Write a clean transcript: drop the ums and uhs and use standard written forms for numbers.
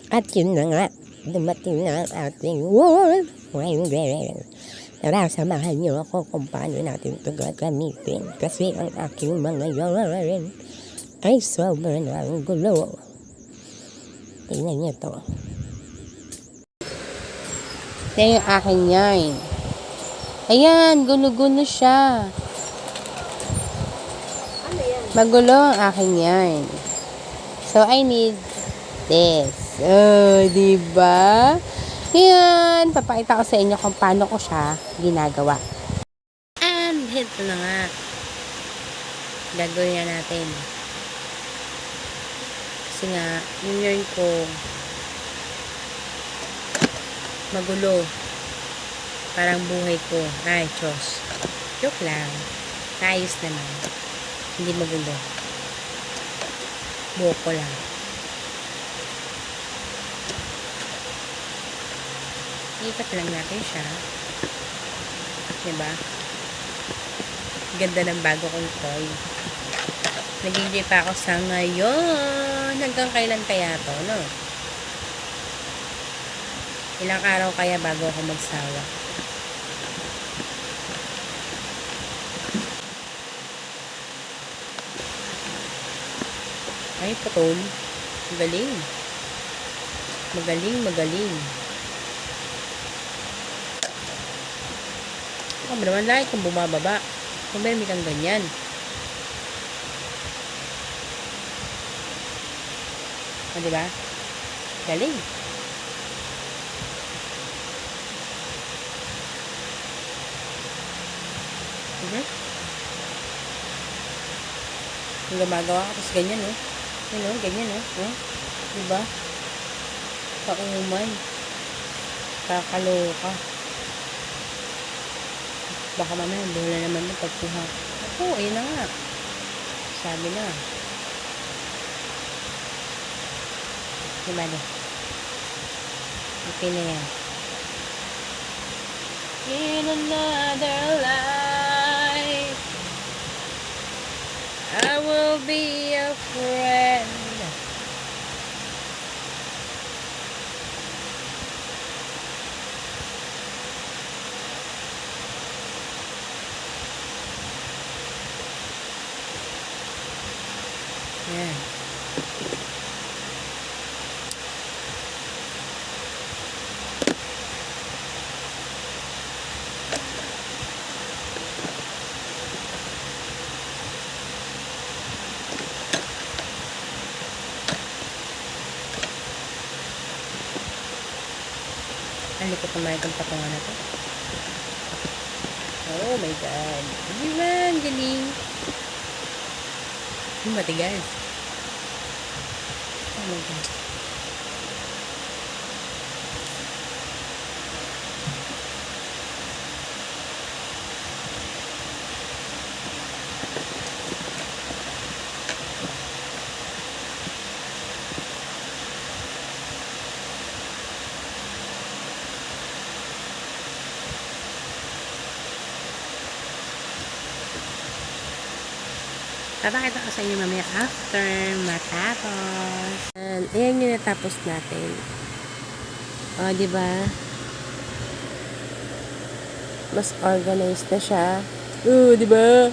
At yun na nga, dumating na ang ating wall. Tara, samahan niyo ako kung paano natin ito gagamitin. Kasi ang aking mga yarn ay sobrang ang gulo. Tingnan niyo to. Ito yung aking yarn. Ayan, gulo-gulo siya. Magulo ang aking yarn. So, I need this. Oh, diba? Ayan, papakita ko sa inyo kung paano ko siya ginagawa. And, ito na nga. Gagawin na natin. Kasi nga, yung yarn ko, magulo. Parang buhay ko. Ay, Diyos. Joke lang. Ayos naman. Hindi magulo. Buhok ko lang. Ikat lang natin siya. Diba? Ganda ng bago kong toy. Nag-enjoy pa ako sa ngayon. Hanggang kailan kaya to, no? Ilang araw kaya bago ako magsawa? Ay, patol. Magaling. Magaling, magaling. Ako naman like kung bumababa. Kung meron kang ganyan. O, diba? Galing. Yung gumagawa ko, tapos ganyan, no? Yun, no? Ganyan, no? Oh, diba? Kaumay. Kakaloka. Baka mamaya, bola naman mo pagkuha. Ako, ayun na nga. Sabi na. Diba, no? Okay na yan. In another life, I will be a friend. Yan. Ano ko tumayag ang patungan na to? Oh my God. Hindi man, galing. Matigas. Oh my God. Papakita ko sa inyo mamaya after matapos. And, ayan yung natapos natin. O, diba? Mas organized na siya. Diba?